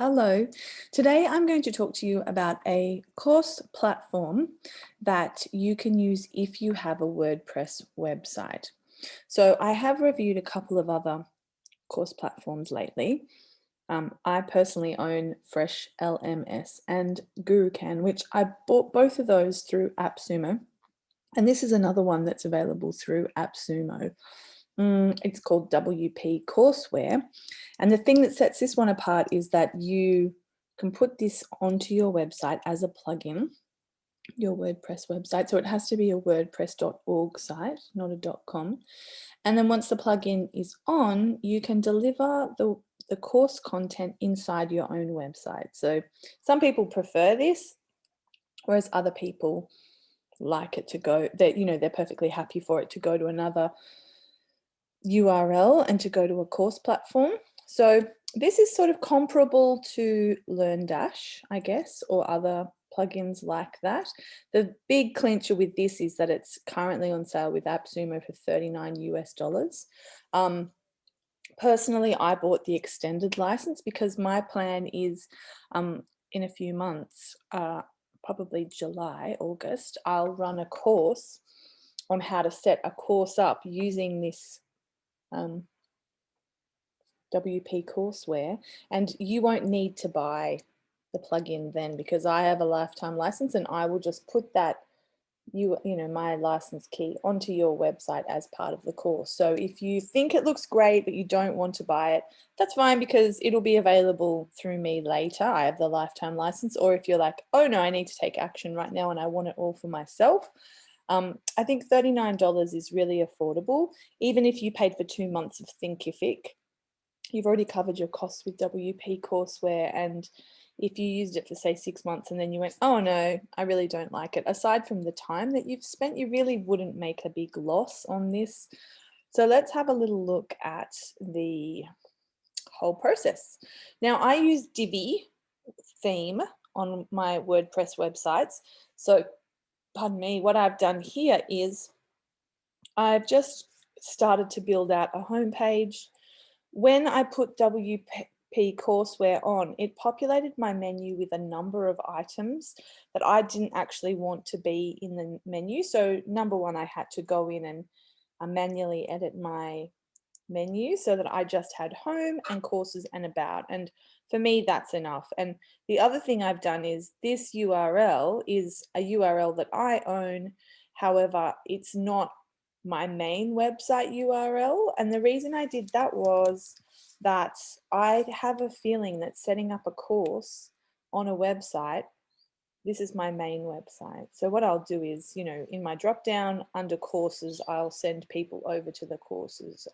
Hello. Today I'm going to talk to you about a course platform that you can use if you have a WordPress website. So I have reviewed a couple of other course platforms lately. I personally own Fresh LMS and GuruCan, which I bought both of those through AppSumo. And this is another one that's available through AppSumo. It's called WP Courseware. And the thing that sets this one apart is that you can put this onto your website as a plugin, your WordPress website. So it has to be a wordpress.org site, not a .com. And then once the plugin is on, you can deliver the course content inside your own website. So some people prefer this, whereas other people like it to go, they're perfectly happy for it to go to another URL and to go to a course platform. So this is sort of comparable to LearnDash, I guess, or other plugins like that. The big clincher with this is that it's currently on sale with AppSumo for $39 US. Personally, I bought the extended license because my plan is in a few months, probably July, August, I'll run a course on how to set a course up using this WP Courseware, and you won't need to buy the plugin then because I have a lifetime license and I will just put that my license key onto your website as part of the course. So if you think it looks great but you don't want to buy it, that's fine because it'll be available through me later. I have the lifetime license. Or if you're like, oh no, I need to take action right now and I want it all for myself, I think $39 is really affordable. Even if you paid for 2 months of Thinkific, you've already covered your costs with WP Courseware. And if you used it for say 6 months and then you went, oh no, I really don't like it, aside from the time that you've spent, you really wouldn't make a big loss on this. So let's have a little look at the whole process. Now I use Divi theme on my WordPress websites. So pardon me, what I've done here is I've just started to build out a homepage. When I put WP Courseware on, it populated my menu with a number of items that I didn't actually want to be in the menu. So number one, I had to go in and manually edit my menu so that I just had home and courses and about. And for me, that's enough. And the other thing I've done is this URL is a URL that I own. However, it's not my main website URL. And the reason I did that was that I have a feeling that setting up a course on a website, this is my main website. So what I'll do is, in my drop down under courses, I'll send people over to the courses.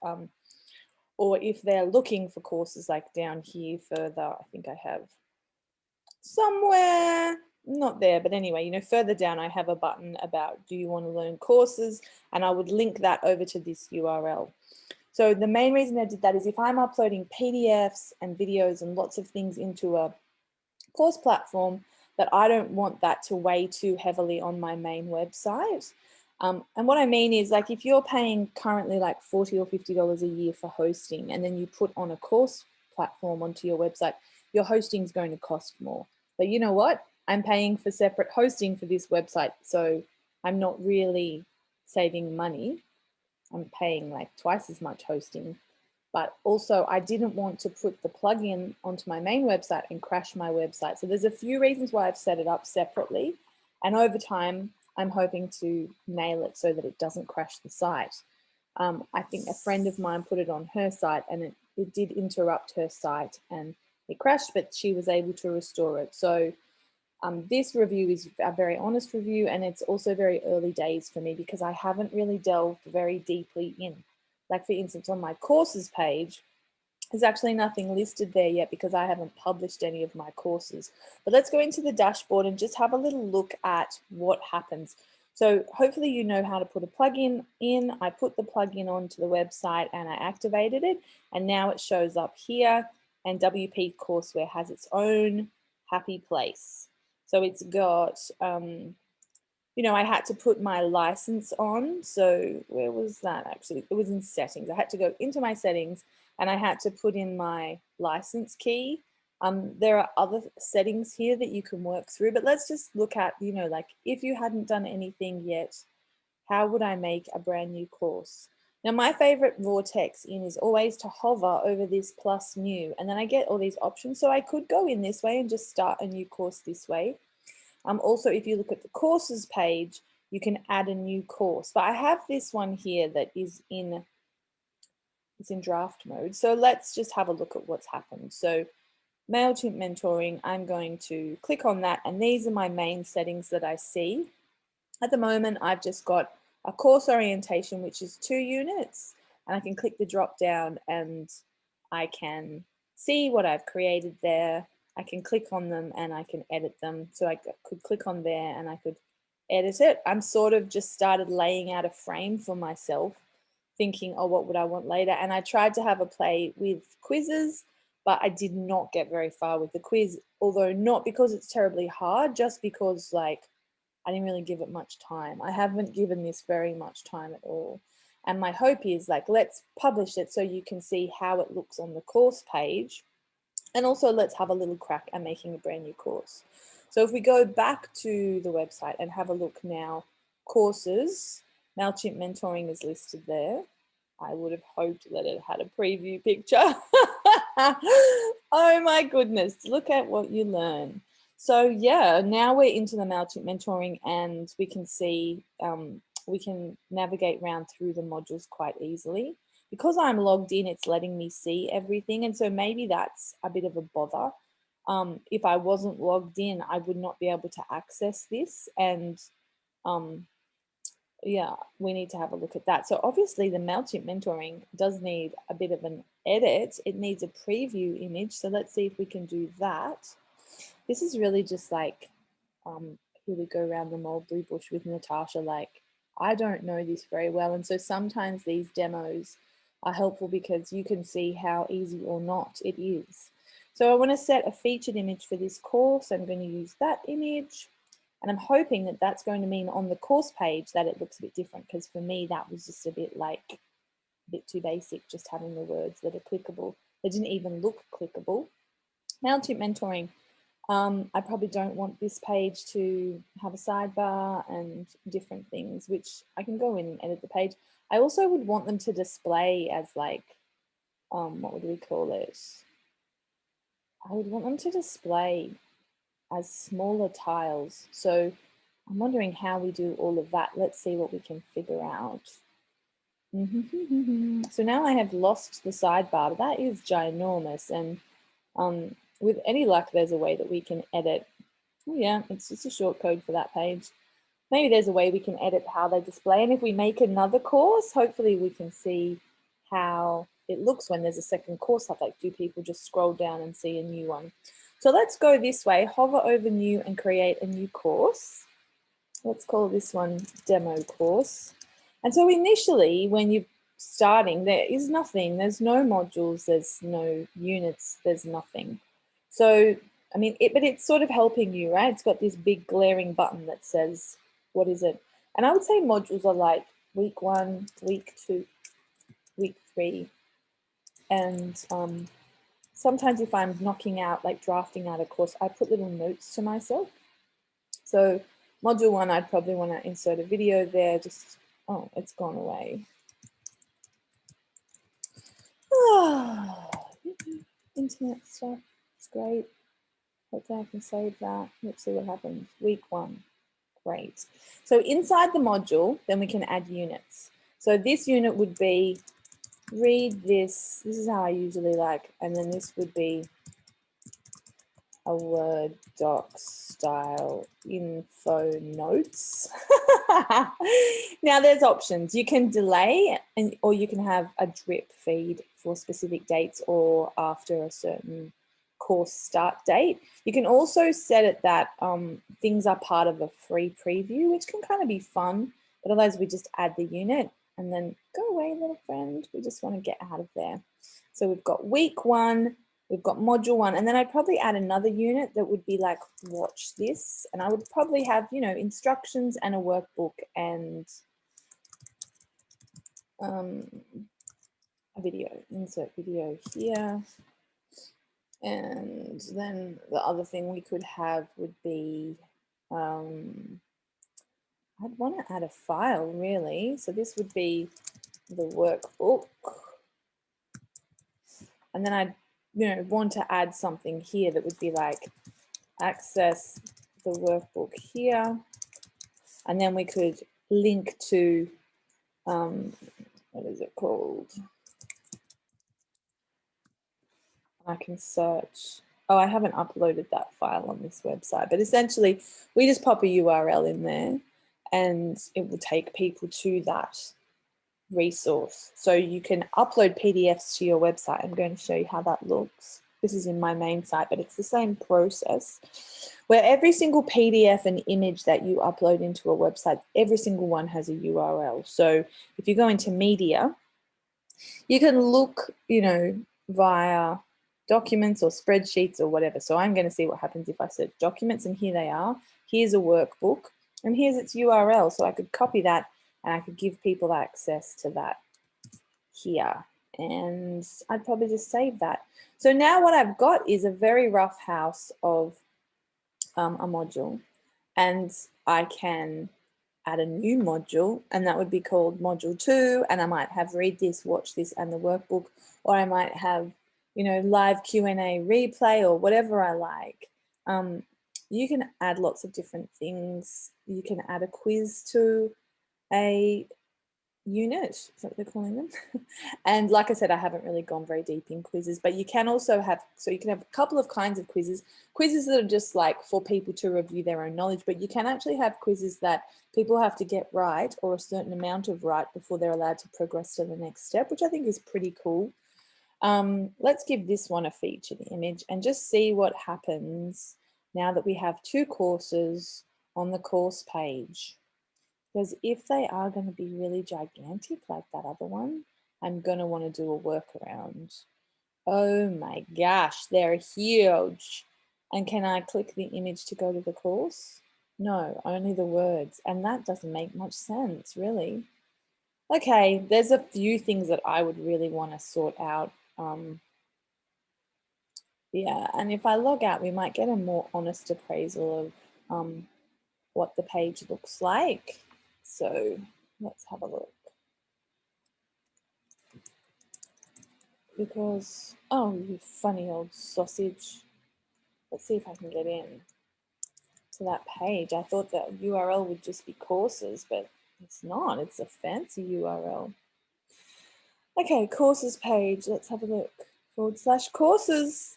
Or if they're looking for courses, like down here further, I think I have somewhere, not there, but anyway, further down I have a button about, do you want to learn courses? And I would link that over to this URL. So the main reason I did that is if I'm uploading PDFs and videos and lots of things into a course platform, that I don't want that to weigh too heavily on my main website. And what I mean is, like, if you're paying currently like $40 or $50 a year for hosting, and then you put on a course platform onto your website, your hosting is going to cost more. But you know what? I'm paying for separate hosting for this website, so I'm not really saving money. I'm paying like twice as much hosting. But also I didn't want to put the plugin onto my main website and crash my website. So there's a few reasons why I've set it up separately. And over time, I'm hoping to nail it so that it doesn't crash the site. I think a friend of mine put it on her site and it did interrupt her site and it crashed, but she was able to restore it. So this review is a very honest review, and it's also very early days for me because I haven't really delved very deeply in. Like, for instance, on my courses page, there's actually nothing listed there yet because I haven't published any of my courses. But let's go into the dashboard and just have a little look at what happens. So hopefully you know how to put a plugin in. I put the plugin onto the website and I activated it, and now it shows up here, and WP Courseware has its own happy place. So it's got, I had to put my license on. So where was that actually? It was in settings. I had to go into my settings and I had to put in my license key. There are other settings here that you can work through, but let's just look at, you know, like if you hadn't done anything yet, how would I make a brand new course? Now, my favorite vortex in is always to hover over this plus new, and then I get all these options. So I could go in this way and just start a new course this way. Also, if you look at the courses page, you can add a new course. But I have this one here that is it's in draft mode. So let's just have a look at what's happened. So MailChimp mentoring, I'm going to click on that, and these are my main settings that I see. At the moment, I've just got a course orientation, which is 2 units, and I can click the drop down and I can see what I've created there. I can click on them and I can edit them. So I could click on there and I could edit it. I'm sort of just started laying out a frame for myself, thinking, oh, what would I want later? And I tried to have a play with quizzes, but I did not get very far with the quiz, although not because it's terribly hard, just because like I didn't really give it much time. I haven't given this very much time at all. And my hope is like, let's publish it so you can see how it looks on the course page. And also let's have a little crack at making a brand new course. So if we go back to the website and have a look now, courses, MailChimp mentoring is listed there. I would have hoped that it had a preview picture. Oh my goodness, look at what you learn. So yeah, now we're into the MailChimp mentoring and we can see, we can navigate around through the modules quite easily. Because I'm logged in, it's letting me see everything. And so maybe that's a bit of a bother. If I wasn't logged in, I would not be able to access this. And yeah, we need to have a look at that. So obviously the MailChimp mentoring does need a bit of an edit. It needs a preview image. So let's see if we can do that. This is really just like, here we go around the mulberry bush with Natasha. Like, I don't know this very well. And so sometimes these demos are helpful because you can see how easy or not it is. So I want to set a featured image for this course. I'm going to use that image. And I'm hoping that that's going to mean on the course page that it looks a bit different, because for me, that was just a bit like, a bit too basic, just having the words that are clickable. They didn't even look clickable. MailChimp mentoring. I probably don't want this page to have a sidebar and different things, which I can go in and edit the page. I also would want them to display as like, what would we call it? I would want them to display as smaller tiles. So I'm wondering how we do all of that. Let's see what we can figure out. So now I have lost the sidebar, but that is ginormous. And with any luck, there's a way that we can edit. Oh yeah, it's just a short code for that page. Maybe there's a way we can edit how they display. And if we make another course, hopefully we can see how it looks when there's a second course up. Like, do people just scroll down and see a new one? So let's go this way, hover over new and create a new course. Let's call this one demo course. And so initially when you're starting, there is nothing, there's no modules, there's no units, there's nothing. So, I mean, but it's sort of helping you, right? It's got this big glaring button that says, what is it? And I would say modules are like week 1, week 2, week 3. And sometimes if I'm knocking out, like drafting out a course, I put little notes to myself. So module 1, I'd probably want to insert a video there. Just, oh, it's gone away. Oh, internet stuff, it's great. Hopefully I can save that. Let's see what happens. Week 1, great. So inside the module, then we can add units. So this unit would be read this. This is how I usually like, and then this would be a Word doc style info notes. Now there's options. You can delay or you can have a drip feed for specific dates or after a certain course start date. You can also set it that things are part of a free preview, which can kind of be fun, but otherwise we just add the unit and then go away, little friend. We just want to get out of there. So we've got week 1, we've got module 1, and then I'd probably add another unit that would be like, watch this. And I would probably have, you know, instructions and a workbook and a video, insert video here. And then the other thing we could have would be, I'd want to add a file really. So this would be the workbook. And then I'd, want to add something here that would be like access the workbook here. And then we could link to, what is it called? I can search. Oh, I haven't uploaded that file on this website, but essentially we just pop a URL in there and it will take people to that resource. So you can upload PDFs to your website. I'm going to show you how that looks. This is in my main site, but it's the same process where every single PDF and image that you upload into a website, every single one has a URL. So if you go into media, you can look, via documents or spreadsheets or whatever. So I'm going to see what happens if I search documents, and here they are. Here's a workbook and here's its URL. So I could copy that and I could give people access to that here. And I'd probably just save that. So now what I've got is a very rough house of a module, and I can add a new module, and that would be called module 2, and I might have read this, watch this, and the workbook, or I might have, live Q&A replay or whatever I like. You can add lots of different things. You can add a quiz to a unit, is that what they're calling them? And like I said, I haven't really gone very deep in quizzes, but you can also have, so you can have a couple of kinds of quizzes that are just like for people to review their own knowledge, but you can actually have quizzes that people have to get right, or a certain amount of right, before they're allowed to progress to the next step, which I think is pretty cool. Let's give this one a featured image and just see what happens now that we have 2 courses on the course page. Because if they are going to be really gigantic like that other one, I'm going to want to do a workaround. Oh my gosh, they're huge. And can I click the image to go to the course? No, only the words. And that doesn't make much sense, really. Okay, there's a few things that I would really want to sort out. Yeah, and if I log out, we might get a more honest appraisal of what the page looks like. So let's have a look. Because, oh, you funny old sausage. Let's see if I can get in to that page. I thought that URL would just be courses, but it's not. It's a fancy URL. Okay, courses page. Let's have a look. /courses.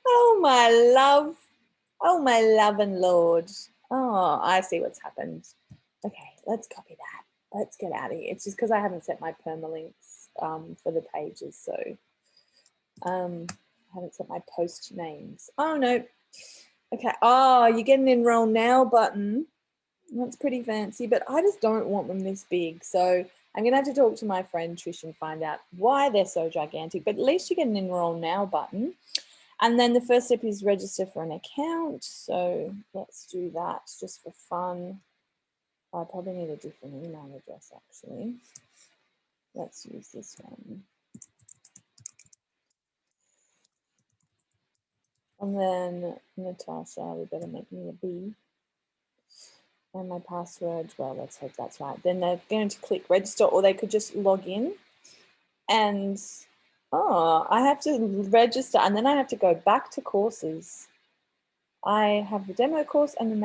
Oh, my love. Oh, my love and Lord. Oh, I see what's happened. Okay, let's copy that. Let's get out of here. It's just because I haven't set my permalinks for the pages, so I haven't set my post names. Oh, no. Okay. Oh, you get an enroll now button. That's pretty fancy, but I just don't want them this big. So I'm going to have to talk to my friend Trish and find out why they're so gigantic, but at least you get an enroll now button. And then the first step is register for an account. So let's do that just for fun. I probably need a different email address actually. Let's use this one. And then Natasha, we better make me a B. And my password, well, let's hope that's right. Then they're going to click register, or they could just log in. And, oh, I have to register, and then I have to go back to courses. I have the demo course and the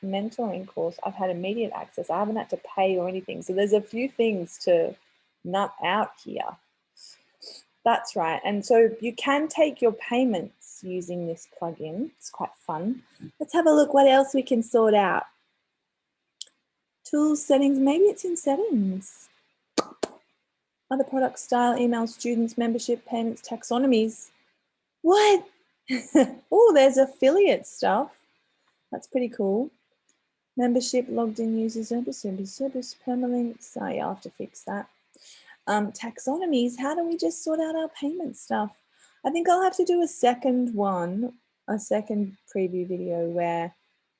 mentoring course. I've had immediate access. I haven't had to pay or anything. So there's a few things to nut out here. That's right. And so you can take your payments using this plugin. It's quite fun. Let's have a look what else we can sort out. Tools, settings, maybe it's in settings. Other product style, email, students, membership, payments, taxonomies. What? Oh, there's affiliate stuff. That's pretty cool. Membership, logged in users, service, permalinks. Oh, yeah, I'll have to fix that. Taxonomies, how do we just sort out our payment stuff? I think I'll have to do a second preview video where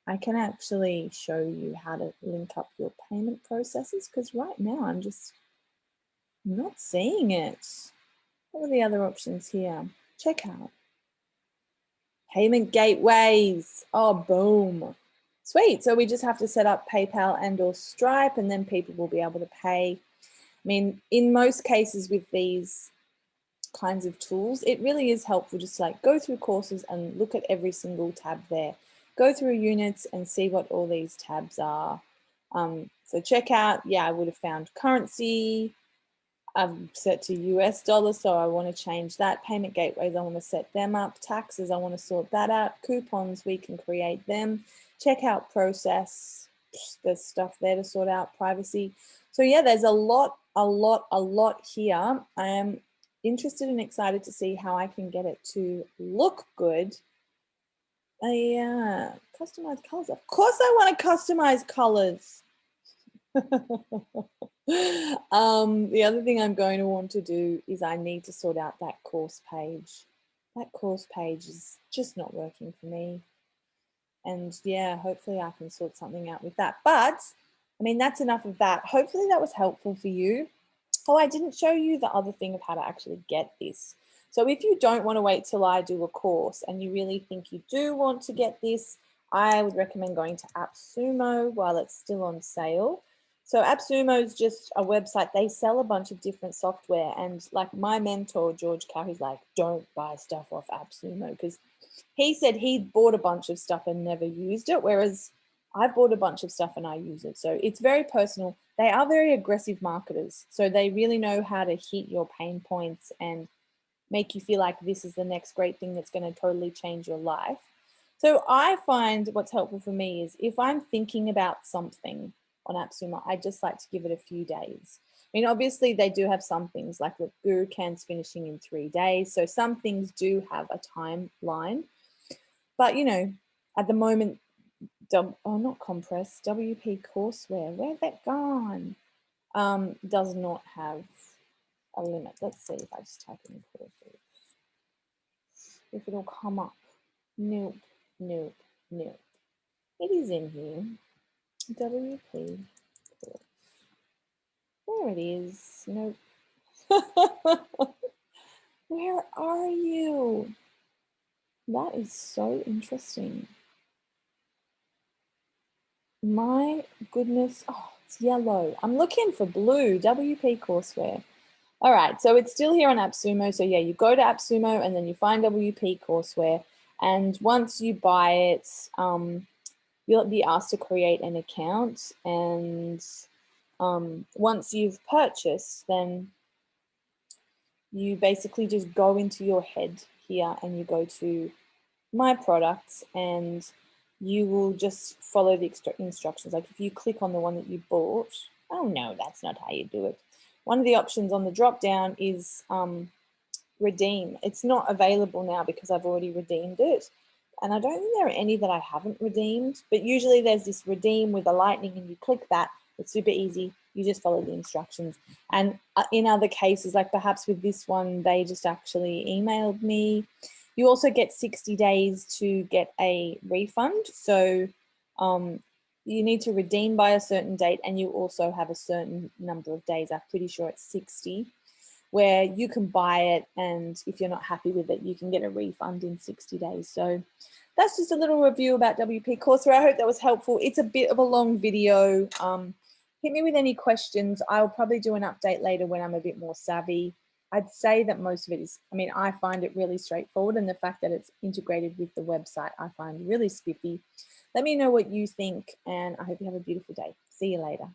I can actually show you how to link up your payment processes, because right now I'm just not seeing it. What are the other options here? Checkout. Payment gateways. Oh, boom. Sweet. So we just have to set up PayPal and or Stripe, and then people will be able to pay. I mean, in most cases with these kinds of tools, it really is helpful just to like go through courses and look at every single tab there. Go through units and see what all these tabs are. So checkout, yeah, I would have found currency. I've set to US dollars, so I want to change that. Payment gateways, I want to set them up. Taxes, I want to sort that out. Coupons, we can create them. Checkout process, there's stuff there to sort out. Privacy. So yeah, there's a lot here. I am interested and excited to see how I can get it to look good. Customize colors. Of course I want to customize colors. The other thing I'm going to want to do is I need to sort out that course page. That course page is just not working for me. And yeah, hopefully I can sort something out with that. But I mean, that's enough of that. Hopefully that was helpful for you. Oh, I didn't show you the other thing of how to actually get this. So if you don't want to wait till I do a course and you really think you do want to get this, I would recommend going to AppSumo while it's still on sale. So AppSumo is just a website. They sell a bunch of different software, and like my mentor, George Cow, he's like, don't buy stuff off AppSumo, because he said he bought a bunch of stuff and never used it, whereas I've bought a bunch of stuff and I use it. So it's very personal. They are very aggressive marketers. So they really know how to hit your pain points and make you feel like this is the next great thing that's going to totally change your life. So I find what's helpful for me is if I'm thinking about something on AppSumo, I just like to give it a few days. I mean, obviously they do have some things like the Guru Can's finishing in 3 days. So some things do have a timeline. But, you know, at the moment, not Compress, WP Courseware, where's that gone? Does not have a limit. Let's see if I just type in courses. If it'll come up. Nope, nope, nope. It is in here. WP course. There it is. Nope. Where are you? That is so interesting. My goodness. Oh, it's yellow. I'm looking for blue. WP Courseware. All right, so it's still here on AppSumo. So yeah, you go to AppSumo and then you find WP Courseware. And once you buy it, you'll be asked to create an account. And once you've purchased, then you basically just go into your head here and you go to My Products, and you will just follow the instructions. Like if you click on the one that you bought, oh no, that's not how you do it. One of the options on the drop down is redeem. It's not available now because I've already redeemed it. And I don't think there are any that I haven't redeemed, but usually there's this redeem with a lightning and you click that. It's super easy. You just follow the instructions. And in other cases, like perhaps with this one, they just actually emailed me. You also get 60 days to get a refund. So you need to redeem by a certain date, and you also have a certain number of days. I'm pretty sure it's 60, where you can buy it, and if you're not happy with it, you can get a refund in 60 days. So that's just a little review about WP Courseware. I hope that was helpful. It's a bit of a long video. Hit me with any questions. I'll probably do an update later when I'm a bit more savvy. I'd say that most of it is, I mean, I find it really straightforward, and the fact that it's integrated with the website, I find really spiffy. Let me know what you think, and I hope you have a beautiful day. See you later.